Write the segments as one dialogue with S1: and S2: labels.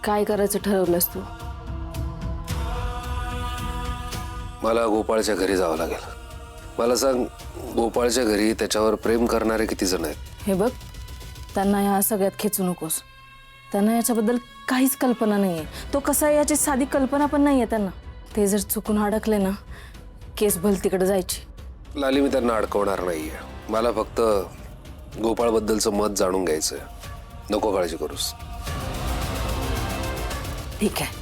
S1: काय करायचं ठरवलंस तू?
S2: मला गोपाळच्या घरी जावं लागेल. मला सांग, गोपाळच्या घरी त्याच्यावर प्रेम करणारे किती जण आहेत?
S1: हे बघ, त्यांना ह्या सगळ्यात खेचू नकोस. त्यांना याच्याबद्दल काहीच कल्पना नाहीये. तो कसा आहे याची साधी कल्पना पण नाहीये त्यांना. ते जर चुकून अडकले ना, केस भलतीकडे जायची.
S2: लाली, मी त्यांना अडकवणार नाहीये. मला फक्त गोपाळबद्दलचं मत जाणून घ्यायचंय. नको काळजी करूस.
S1: ठीक आहे,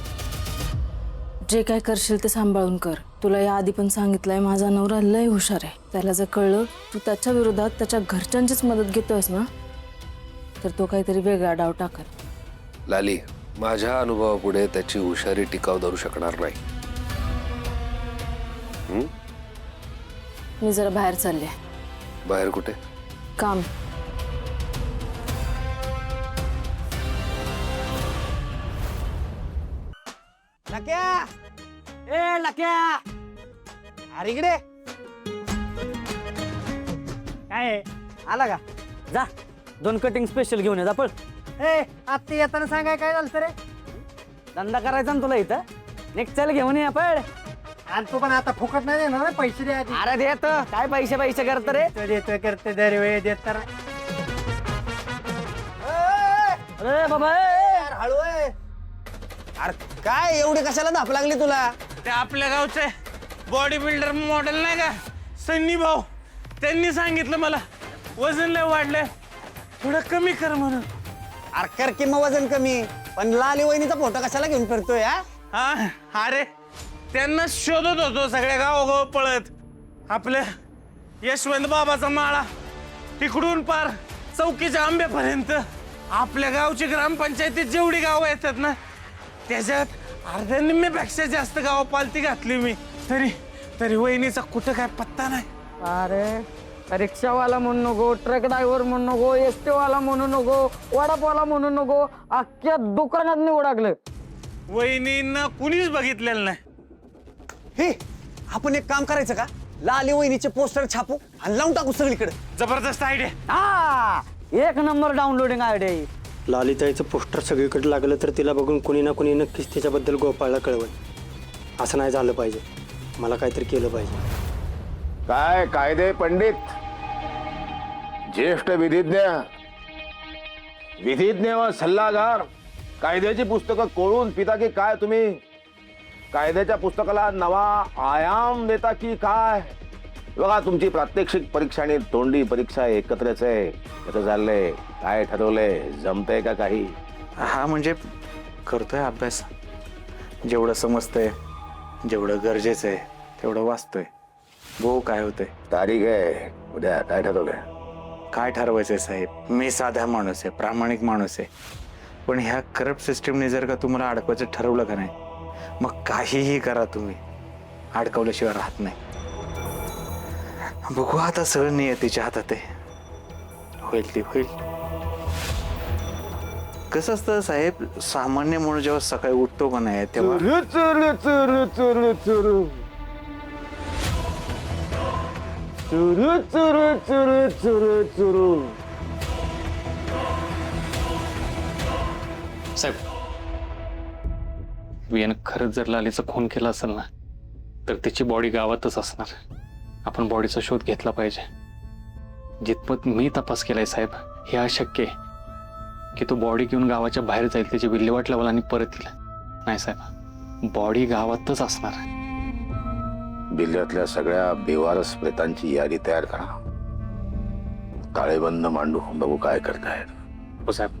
S1: जे काय करशील ते सांभाळून कर. तुला याआधी पण सांगितलंय, माझा नवरा लय हुशार आहे. त्याला जर कळलं तू त्याच्या विरोधात त्याच्या घरच्यांचीच मदत घेतोयस ना, तर तो काहीतरी वेगळा डाव टाकल.
S2: लाली, माझ्या अनुभवापुढे त्याची हुशारी टिकाव धरू शकणार नाही.
S1: मी जरा बाहेर चालले.
S2: बाहेर कुठे?
S1: काम.
S3: लक्या, ए लक्या, अरे इकडे काय आहे? आला का? जा 2 कटिंग स्पेशल घेऊन ये. जा पळ. ए आत्ता येताना सांगाय काय झालं रे? धंदा करायचा ना तुला इथं. नेक्स्ट चल घेऊन ये पळ. आणि तू पण आता फुकट नाही देणार ना, पैसे दे आधी. अरे देत काय पैसे करत रे? देतो करते दरवेळी देत तर. अरे बाबा हळू आहे. अरे काय एवढी कशाला धाप लागली तुला?
S4: ते आपल्या गावचे बॉडी बिल्डर मॉडेल नाही का, सन्नी भाऊ, त्यांनी सांगितलं मला वजन लय वाढलंय, थोडं कमी कर म्हणून.
S3: अरे कर की मग वजन कमी, पण लाली वहिनीचा फोटो कशाला घेऊन फिरतोय?
S4: हा अरे त्यांना शोधत होतो सगळ्या गावोगाव पळत. आपल्या यशवंत बाबाचा माळा तिकडून पार चौकीच्या आंब्यापर्यंत आपल्या गावची ग्रामपंचायतीत जेवढी गावं येतात ना, त्याच्यात अर्ध्या निम्म्यापेक्षा जास्त गावं पालती घातली मी. तरी वहिनीचा कुठं काय पत्ता नाही.
S3: अरे रिक्षावाला म्हणू नको, ट्रक ड्रायव्हर म्हणू नको, एसटी वाला म्हणू नको, वडापावला म्हणू नको, अख्ख्या दुकानात उडाकलं.
S4: वहिनींना कुणीच बघितलेलं नाही.
S3: हे आपण एक काम करायचं का? लाली वहिनीचे पोस्टर छापू आणि लावून टाकू सगळीकडे.
S4: जबरदस्त आयडिया.
S3: हा एक नंबर डाउनलोडिंग आयडिया.
S5: लालिताईचं पोस्टर सगळीकडे लागलं तर तिला बघून कुणी ना कुणी नक्कीच त्याच्याबद्दल गोपाळला कळवल. असं नाही झालं पाहिजे. मला काहीतरी केलं पाहिजे.
S6: काय कायदे पंडित, ज्येष्ठ विधिज्ञ व सल्लागार, कायद्याची पुस्तकं कोळून पिता की काय तुम्ही? कायद्याच्या पुस्तकाला नवा आयाम देता की काय? बघा, तुमची प्रात्यक्षिक परीक्षा आणि तोंडी परीक्षा एकत्रच आहे. कसं चाललंय? काय ठरवलंय? जमतंय का काही?
S7: हा म्हणजे करतोय अभ्यास. जेवढं समजतंय, जेवढं गरजेचं आहे तेवढं वाचतोय. बघू काय होतंय.
S6: तारीख आहे उद्या. काय ठरवलंय?
S7: काय ठरवायचंय साहेब? मी साधा माणूस आहे, प्रामाणिक माणूस आहे. पण ह्या करप्ट सिस्टीमने जर का तुम्हाला अडकवायचं ठरवलं का नाही, मग काहीही करा तुम्ही, अडकवल्याशिवाय राहत नाही. बघू आता, सगळं नियतीच्या हातात आहे. होईल ती होईल. कसं असतं साहेब, सामान्य म्हणून जेव्हा सकाळी उठतो का नाही तेव्हा
S8: साहेब, वियानं खरंच जर लालीचा खून केला असेल ना, तर त्याची बॉडी गावातच असणार. आपण बॉडीचा शोध घेतला पाहिजे. जितपत मी तपास केलाय साहेब, हे अशक्य आहे की तो बॉडी घेऊन गावाच्या बाहेर जाईल, त्याची विल्हेवाट लावला आणि परत येईल. नाही साहेब, बॉडी गावातच असणार.
S6: जिल्ह्यातल्या सगळ्या बेवारस प्रेतांची यादी तयार करा. ताळेबंद मांडू. बघू काय करतायत.
S8: हो साहेब.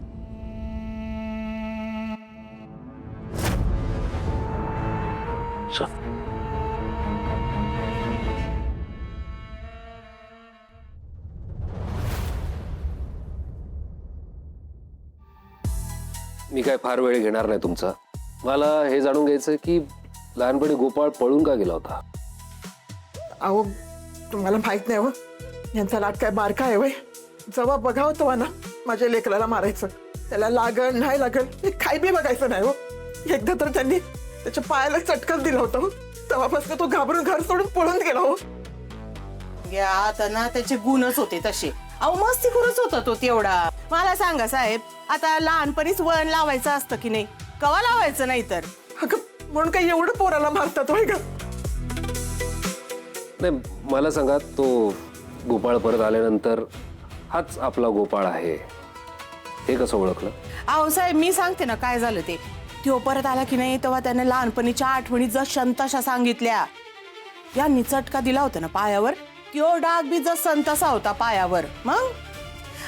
S2: मी काय फार वेळ घेणार नाही तुमचा. मला हे जाणून घ्यायचं की लहानपणी गोपाळ पळून का गेला होता?
S9: अहो, तुम्हाला माहित नाही हो, यांचा लाट काय बारका आहे वय. जेव्हा बघावं तेव्हा ना माझ्या लेकराला मारायचं. त्याला लागल नाही लागल हे काही बी बघायचं नाही हो. एकदा तर त्यांनी त्याच्या पायाला चटकन दिला होता हो. तेव्हापासून तो घाबरून घर सोडून पळून गेला हो.
S10: आता ना त्याचे गुणच होते तसे. अहो मस्ती करूच होता तो तेवढा. मला सांगा साहेब, आता लहानपणीच वळण लावायचं असतं की नाही? कवा लावायचं नाही तर?
S9: अगं म्हणून काही एवढं पोराला मारतात होय ग?
S2: नाही मला सांगा, तो गोपाळ परत आल्यानंतर हाच आपला गोपाळ आहे हे कसं ओळखलं?
S10: अहो साहेब, मी सांगते ना काय झालं ते. तो परत आला की नाही तेव्हा त्याने लहानपणीच्या आठवणी जशान तशा सांगितल्या. यांनी चटका दिला होता ना पायावर, त्यो डाग बी जसा तसा होता पायावर. मग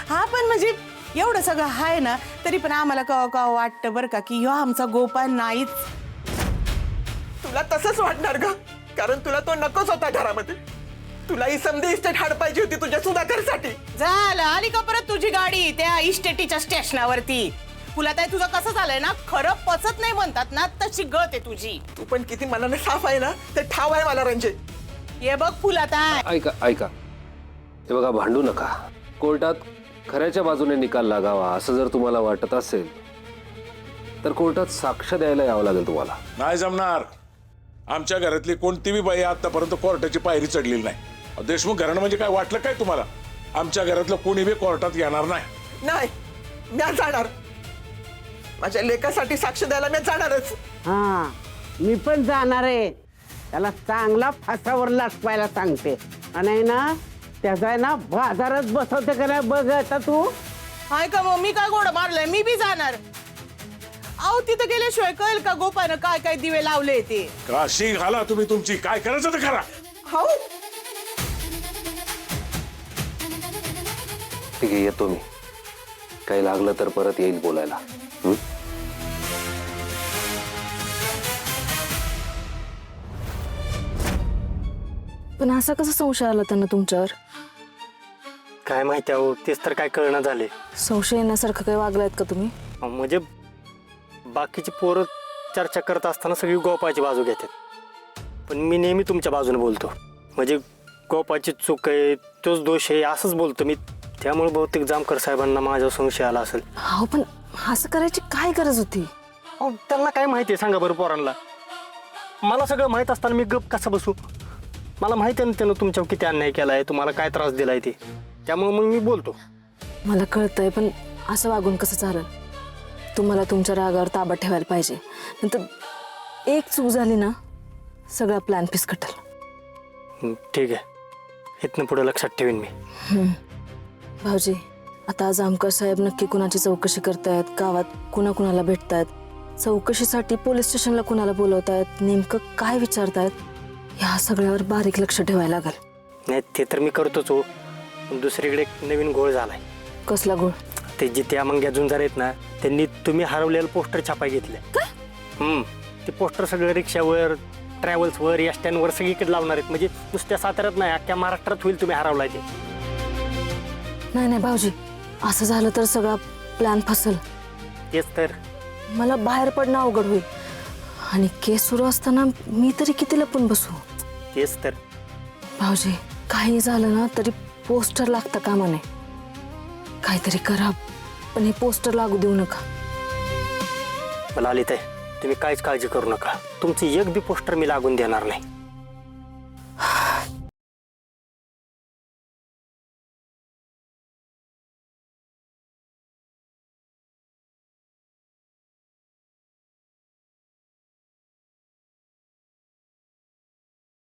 S10: हा पण म्हणजे एवढं सगळं आहे ना, तरी पण आम्हाला कवा कवा वाटतं बरं का की ह्यो आमचा गोपाळ नाहीच.
S9: तुला तसंच वाटणार ग, कारण तुला तो नकोच होता घरामध्ये. तुला ही समधी इस्टेट हाड पाहिजे होती तुझ्या सुधाकरसाठी.
S10: झालं आली का परत तुझी गाडी त्या इस्टेटीच्या स्टेशनावरती? तुला काय तुझं कसं झालंय ना, खरं पचत नाही म्हणतात ना, तशी गत आहे तुझी.
S9: तू पण किती मनाने साफ आहे ना, ते ठाव आहे मला रंजे.
S10: ये बघ फुलाताय,
S2: ऐका ऐका, हे बघा भांडू नका. कोर्टात खऱ्याच्या बाजूने निकाल लागावा असं जर तुम्हाला वाटत असेल तर कोर्टात साक्ष द्यायला यावं लागेल तुम्हाला.
S11: नाही जमणार. आमच्या घरातली कोणती बी बाई आतापर्यंत कोर्टाची पायरी चढलेली नाही. देशमुख घराणं म्हणजे काय वाटलं काय तुम्हाला? आमच्या घरातलं कोणी बी कोर्टात येणार नाही.
S9: नाही, मी जाणार. माझ्या लेकासाठी साक्ष द्यायला मी जाणारच.
S12: हा, मी पण जाणार आहे. त्याला चांगला फासावर लाटवायला सांगते. आणि ना त्याचा आहे ना बाजारात बसवते का नाही बघ आता तू.
S10: हाय का मग मी काय गोड मारलंय? मी बी जाणार. अहो तिथं गेल्याशिवाय कळेल का गोपानं काय काय दिवे लावले ते?
S11: काशी घाला तुम्ही तुमची, काय करायचं ते करा.
S9: हो,
S2: ठीक आहे, येतो मी. काही लागलं तर परत येईल बोलायला.
S1: पण असा कसा संशय आला त्यांना तुमच्यावर?
S5: काय माहिती अहो, तेच तर काय कळणं झाले.
S1: संशय येण्यासारखं काही वागलायत का तुम्ही?
S5: म्हणजे बाकीची पोरं चर्चा करत असताना सगळी गोपाळची बाजू घेतात, पण मी नेहमी तुमच्या बाजूने बोलतो. म्हणजे गोपाळची चूक आहे, तोच दोष आहे असंच बोलतो मी. त्यामुळे बहुतेक जामकर साहेबांना माझ्यावर संशय आला असेल.
S1: हो, पण असं करायची काय गरज होती?
S5: अहो त्यांना काय माहिती आहे सांगा बरं पोरांना? मला सगळं माहीत असताना मी गप कसा बसू? मला माहिती आहे ना त्यानं तुमच्यावर किती अन्याय केला आहे, तुम्हाला काय त्रास दिलाय ते. त्यामुळे मग मी बोलतो.
S1: मला कळतंय, पण असं वागून कसं चालेल? तुम्हाला तुमच्या रागावर ताबा ठेवायला पाहिजे. नंतर एक चूक झाली ना, सगळा प्लॅन फिसकटल.
S5: ठीक आहे, इथनं पुढे लक्षात ठेवीन मी.
S1: भाऊजी, आता जामकर साहेब नक्की कुणाची चौकशी करतायत, गावात कुणाकुणाला भेटतायत, चौकशीसाठी पोलीस स्टेशनला कुणाला बोलवतायत, नेमकं काय विचारतायत, ह्या सगळ्यावर बारीक लक्ष ठेवायला लागेल.
S5: नाही ते तर मी करतोच हो. दुसरीकडे एक नवीन घोळ झालाय.
S1: कसला गोळ?
S5: ते जिथे मंग्या झुंजार आहेत ना, त्यांनी तुम्ही हरवलेलं पोस्टर छापाय घेतले. ते पोस्टर सगळं रिक्षावर, ट्रॅव्हल्सवर, या स्टँडवर सगळीकडे लावणार आहेत. म्हणजे नुसत्या साताऱ्यात नाही, अख्ख्या महाराष्ट्रात होईल तुम्ही हरवलाय ते.
S1: नाही नाही भाऊजी, असं झालं तर सगळा प्लॅन फसल.
S5: तेच तर.
S1: मला बाहेर पडणं अवघड होईल. आणि केस सुरू असताना मी तरी किती लपून बसू?
S5: तेच तर.
S1: भाऊजी, काही झालं ना तरी पोस्टर लागतं कामा नये. काहीतरी करा, पण हे पोस्टर लागू देऊ नका.
S5: मला आली ते, तुम्ही काहीच काळजी करू नका. तुमचं एक बी पोस्टर मी लागून देणार नाही.